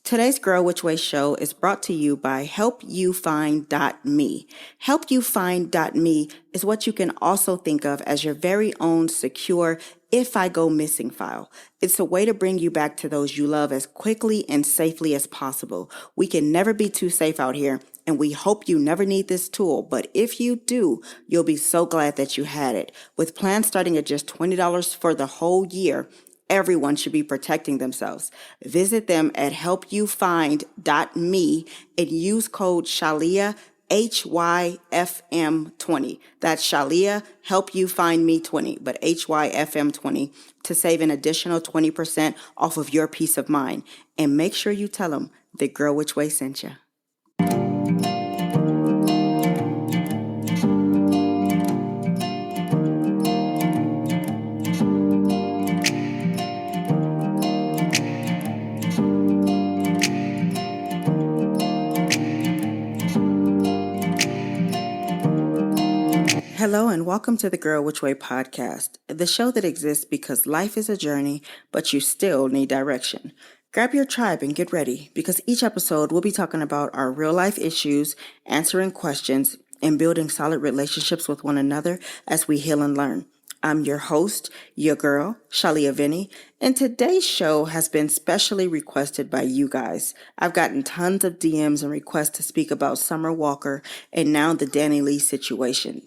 Today's Girl Which Way show is brought to you by HelpYouFind.me. HelpYouFind.me is what you can also think of as your very own secure If I Go Missing file. It's a way to bring you back to those you love as quickly and safely as possible. We can never be too safe out here, and we hope you never need this tool, but if you do, you'll be so glad that you had it. With plans starting at just $20 for the whole year, everyone should be protecting themselves. Visit them at helpyoufind.me and use code Shalia HYFM20. That's Shalia, help you find me 20, but HYFM20 to save an additional 20% off of your peace of mind. And make sure you tell them the Girl Which Way sent you. Hello and welcome to the Girl Which Way podcast, the show that exists because life is a journey, but you still need direction. Grab your tribe and get ready, because each episode we'll be talking about our real life issues, answering questions, and building solid relationships with one another as we heal and learn. I'm your host, your girl, Shalia Vinny, and today's show has been specially requested by you guys. I've gotten tons of DMs and requests to speak about Summer Walker and now the DaniLeigh situation.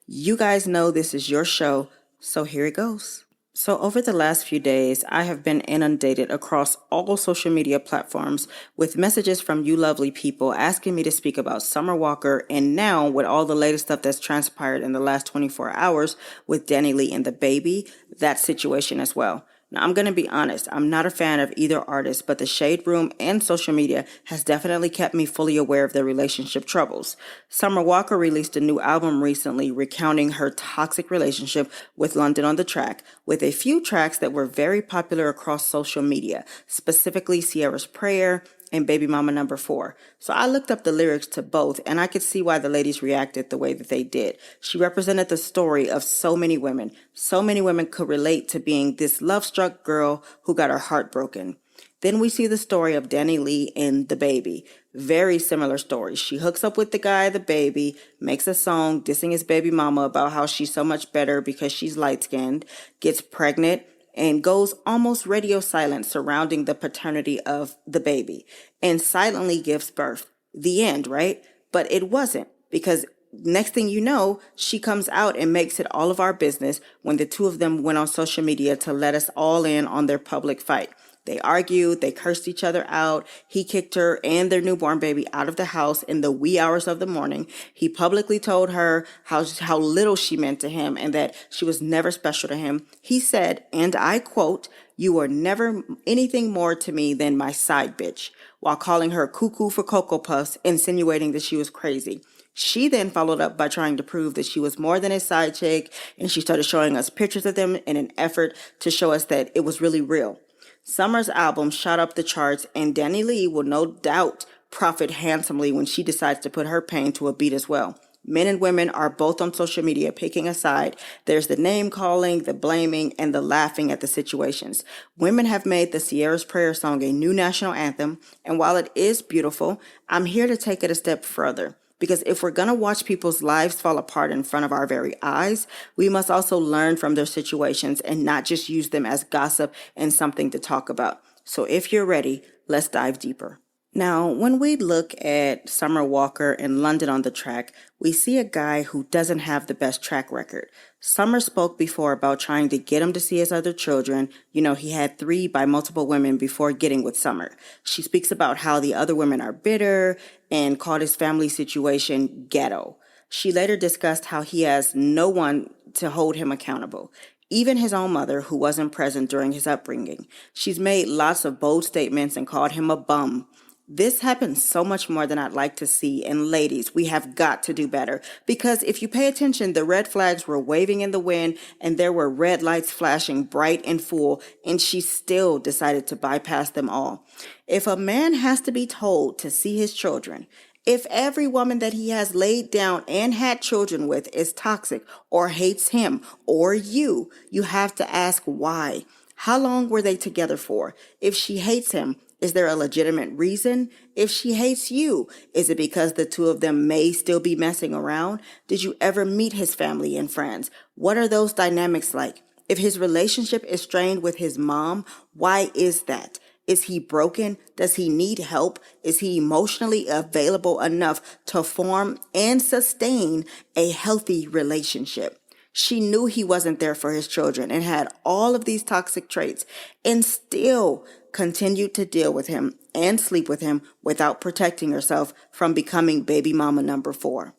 You guys know this is your show, so here it goes. So over the last few days, I have been inundated across all social media platforms with messages from you lovely people asking me to speak about Summer Walker, and now with all the latest stuff that's transpired in the last 24 hours with DaniLeigh and the baby, that situation as well. Now, I'm going to be honest, I'm not a fan of either artist, but the Shade Room and social media has definitely kept me fully aware of their relationship troubles. Summer Walker released a new album recently recounting her toxic relationship with London on the Track, with a few tracks that were very popular across social media, specifically Sierra's Prayer and Baby Mama Number 4. So I looked up the lyrics to both, and I could see why the ladies reacted the way that they did. She represented the story of so many women. So many women could relate to being this love-struck girl who got her heart broken. Then we see the story of DaniLeigh and the baby. Very similar story. She hooks up with the guy, the baby, makes a song dissing his baby mama about how she's so much better because she's light-skinned, gets pregnant, and goes almost radio silent surrounding the paternity of the baby, and silently gives birth. The end, right? But it wasn't, because next thing you know, she comes out and makes it all of our business when the two of them went on social media to let us all in on their public fight. They argued, they cursed each other out. He kicked her and their newborn baby out of the house in the wee hours of the morning. He publicly told her how little she meant to him and that she was never special to him. He said, and I quote, "You were never anything more to me than my side bitch," while calling her cuckoo for Cocoa Puffs, insinuating that she was crazy. She then followed up by trying to prove that she was more than his side chick, and she started showing us pictures of them in an effort to show us that it was really real. Summer's album shot up the charts, and DaniLeigh will no doubt profit handsomely when she decides to put her pain to a beat as well. Men and women are both on social media picking a side. There's the name calling, the blaming, and the laughing at the situations. Women have made the Sierra's Prayer song a new national anthem, and while it is beautiful, I'm here to take it a step further. Because if we're going to watch people's lives fall apart in front of our very eyes, we must also learn from their situations and not just use them as gossip and something to talk about. So if you're ready, let's dive deeper. Now, when we look at Summer Walker and London on the Track, we see a guy who doesn't have the best track record. Summer spoke before about trying to get him to see his other children. You know, he had 3 by multiple women before getting with Summer. She speaks about how the other women are bitter and called his family situation ghetto. She later discussed how he has no one to hold him accountable. Even his own mother, who wasn't present during his upbringing. She's made lots of bold statements and called him a bum. This happens so much more than I'd like to see, and ladies, we have got to do better, because if you pay attention, the red flags were waving in the wind and there were red lights flashing bright and full, and she still decided to bypass them all. If a man has to be told to see his children, if every woman that he has laid down and had children with is toxic or hates him or you have to ask why. How long were they together for? If she hates him, Is there a legitimate reason? If she hates you, is it because the two of them may still be messing around? Did you ever meet his family and friends? What are those dynamics like? If his relationship is strained with his mom, why is that? Is he broken? Does he need help? Is he emotionally available enough to form and sustain a healthy relationship? She knew he wasn't there for his children and had all of these toxic traits and still continued to deal with him and sleep with him without protecting herself from becoming baby mama number 4.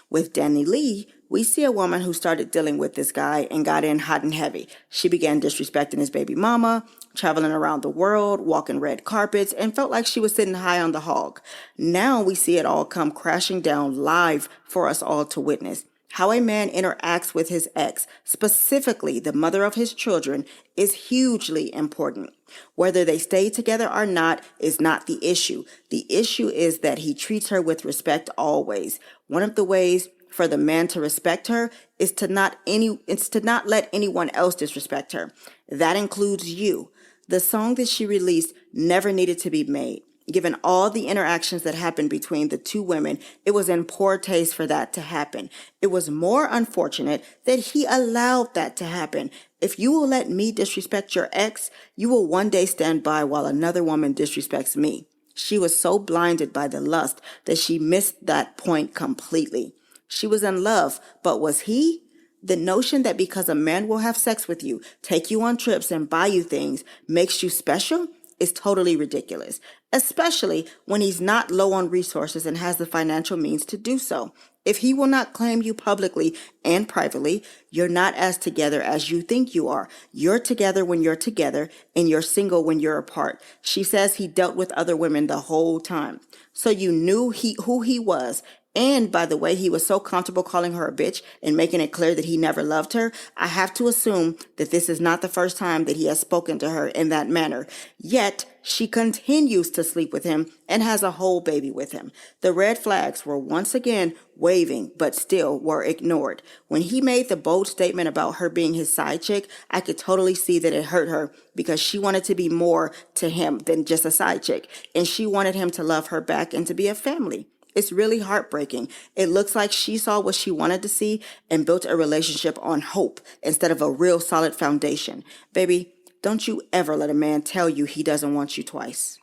With DaniLeigh, we see a woman who started dealing with this guy and got in hot and heavy. She began disrespecting his baby mama, traveling around the world, walking red carpets, and felt like she was sitting high on the hog. Now we see it all come crashing down live for us all to witness. How a man interacts with his ex, specifically the mother of his children, is hugely important. Whether they stay together or not is not the issue. The issue is that he treats her with respect always. One of the ways for the man to respect her is to not let anyone else disrespect her. That includes you. The song that she released never needed to be made. Given all the interactions that happened between the two women, it was in poor taste for that to happen. It was more unfortunate that he allowed that to happen. If you will let me disrespect your ex, you will one day stand by while another woman disrespects me. She was so blinded by the lust that she missed that point completely. She was in love, but was he? The notion that because a man will have sex with you, take you on trips, and buy you things makes you special is totally ridiculous, especially when he's not low on resources and has the financial means to do so. If he will not claim you publicly and privately, you're not as together as you think you are. You're together when you're together, and you're single when you're apart. She says he dealt with other women the whole time. So you knew who he was. And by the way, he was so comfortable calling her a bitch and making it clear that he never loved her. I have to assume that this is not the first time that he has spoken to her in that manner. Yet, she continues to sleep with him and has a whole baby with him. The red flags were once again waving, but still were ignored. When he made the bold statement about her being his side chick, I could totally see that it hurt her because she wanted to be more to him than just a side chick. And she wanted him to love her back and to be a family. It's really heartbreaking. It looks like she saw what she wanted to see and built a relationship on hope instead of a real solid foundation. Baby, don't you ever let a man tell you he doesn't want you twice.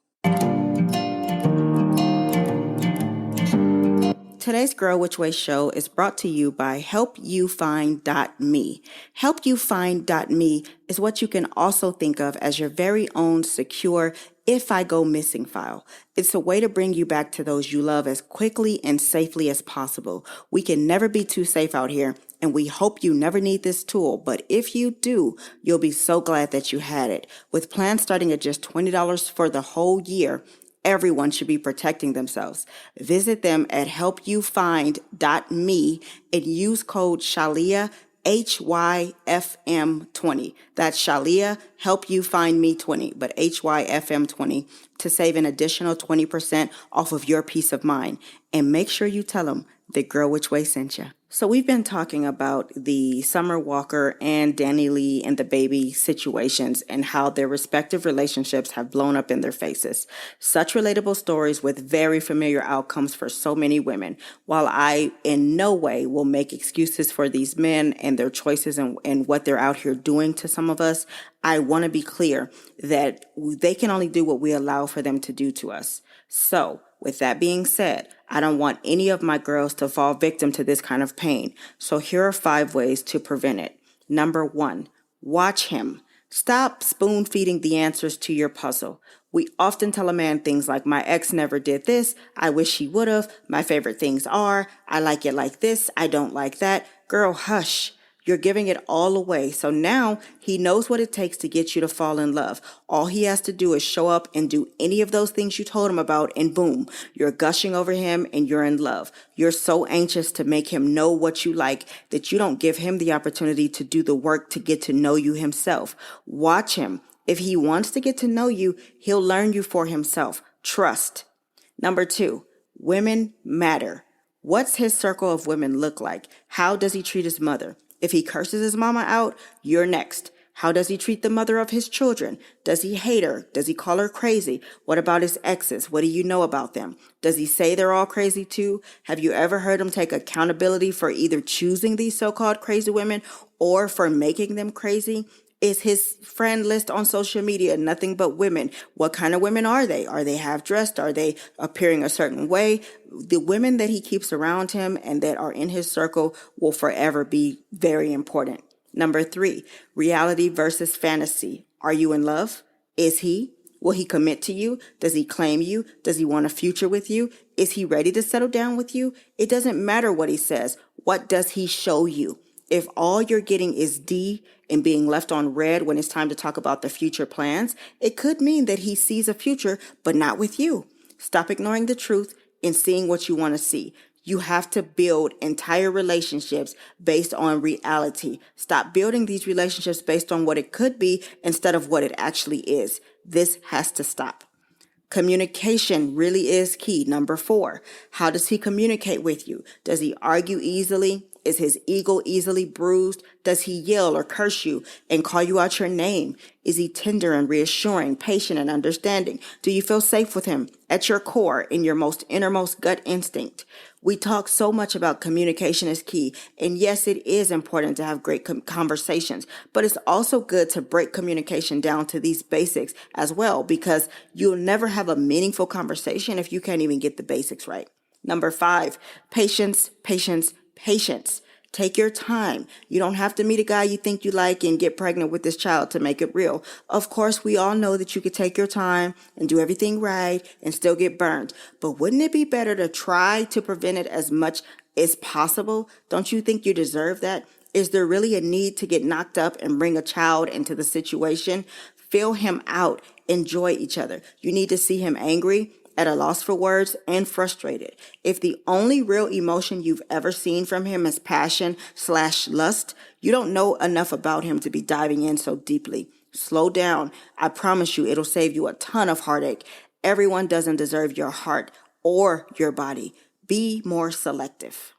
Today's Girl Which Way show is brought to you by HelpYouFind.me. HelpYouFind.me is what you can also think of as your very own secure if I go missing file. It's a way to bring you back to those you love as quickly and safely as possible. We can never be too safe out here, and we hope you never need this tool, but if you do, you'll be so glad that you had it. With plans starting at just $20 for the whole year, everyone should be protecting themselves. Visit them at helpyoufind.me and use code Shalia HYFM20. That's Shalia, help you find me 20, but HYFM20 to save an additional 20% off of your peace of mind. And make sure you tell them the Girl Which Way sent you. So we've been talking about the Summer Walker and DaniLeigh and the baby situations and how their respective relationships have blown up in their faces. Such relatable stories with very familiar outcomes for so many women. While I in no way will make excuses for these men and their choices and what they're out here doing to some of us, I want to be clear that they can only do what we allow for them to do to us. So, with that being said, I don't want any of my girls to fall victim to this kind of pain. So here are 5 ways to prevent it. Number 1, watch him. Stop spoon feeding the answers to your puzzle. We often tell a man things like, my ex never did this, I wish he would have, my favorite things are, I like it like this, I don't like that. Girl, hush. You're giving it all away. So now he knows what it takes to get you to fall in love. All he has to do is show up and do any of those things you told him about, and boom, you're gushing over him and you're in love. You're so anxious to make him know what you like that you don't give him the opportunity to do the work to get to know you himself. Watch him. If he wants to get to know you, he'll learn you for himself. Trust. Number 2, women matter. What's his circle of women look like? How does he treat his mother? If he curses his mama out, you're next. How does he treat the mother of his children? Does he hate her? Does he call her crazy? What about his exes? What do you know about them? Does he say they're all crazy too? Have you ever heard him take accountability for either choosing these so-called crazy women or for making them crazy? Is his friend list on social media nothing but women? What kind of women are they? Are they half-dressed? Are they appearing a certain way? The women that he keeps around him and that are in his circle will forever be very important. Number 3, reality versus fantasy. Are you in love? Is he? Will he commit to you? Does he claim you? Does he want a future with you? Is he ready to settle down with you? It doesn't matter what he says. What does he show you? If all you're getting is D and being left on red when it's time to talk about the future plans, it could mean that he sees a future, but not with you. Stop ignoring the truth and seeing what you want to see. You have to build entire relationships based on reality. Stop building these relationships based on what it could be instead of what it actually is. This has to stop. Communication really is key. Number 4, how does he communicate with you? Does he argue easily? Is his ego easily bruised? Does he yell or curse you and call you out your name? Is he tender and reassuring, patient and understanding? Do you feel safe with him at your core, in your most innermost gut instinct? We talk so much about communication is key. And yes, it is important to have great conversations, but it's also good to break communication down to these basics as well, because you'll never have a meaningful conversation if you can't even get the basics right. Number 5, patience, patience, patience. Take your time. You don't have to meet a guy you think you like and get pregnant with this child to make it real. Of course, we all know that you could take your time and do everything right and still get burned. But wouldn't it be better to try to prevent it as much as possible? Don't you think you deserve that? Is there really a need to get knocked up and bring a child into the situation? Feel him out. Enjoy each other. You need to see him angry, at a loss for words, and frustrated. If the only real emotion you've ever seen from him is passion/lust, you don't know enough about him to be diving in so deeply. Slow down. I promise you it'll save you a ton of heartache. Everyone doesn't deserve your heart or your body. Be more selective.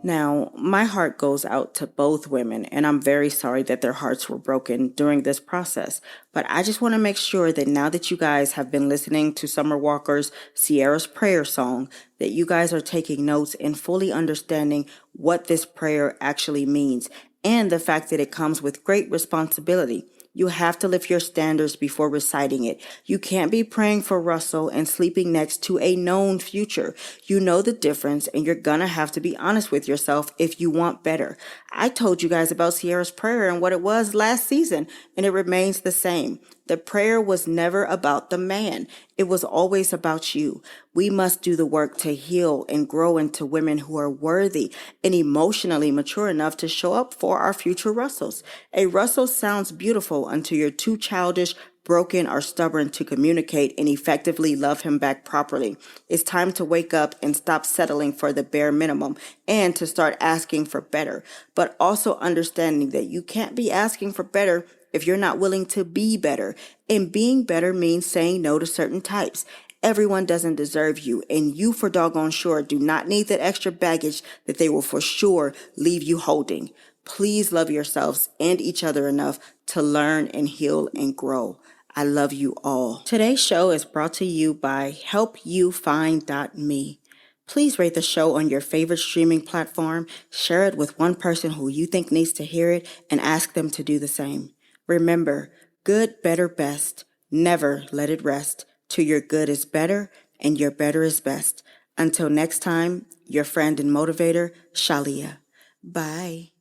Now, my heart goes out to both women, and I'm very sorry that their hearts were broken during this process. But I just want to make sure that now that you guys have been listening to Summer Walker's Sierra's Prayer song, that you guys are taking notes and fully understanding what this prayer actually means, and the fact that it comes with great responsibility. You have to lift your standards before reciting it. You can't be praying for Russell and sleeping next to a known future. You know the difference, and you're gonna have to be honest with yourself if you want better. I told you guys about Sierra's prayer and what it was last season, and it remains the same. The prayer was never about the man. It was always about you. We must do the work to heal and grow into women who are worthy and emotionally mature enough to show up for our future Russells. A Russell sounds beautiful until you're too childish, broken, or stubborn to communicate and effectively love him back properly. It's time to wake up and stop settling for the bare minimum and to start asking for better, but also understanding that you can't be asking for better if you're not willing to be better. And being better means saying no to certain types. Everyone doesn't deserve you, and you for doggone sure do not need that extra baggage that they will for sure leave you holding. Please love yourselves and each other enough to learn and heal and grow. I love you all. Today's show is brought to you by HelpYouFind.me. Please rate the show on your favorite streaming platform, share it with one person who you think needs to hear it, and ask them to do the same. Remember, good, better, best. Never let it rest till your good is better and your better is best. Until next time, your friend and motivator, Shalia. Bye.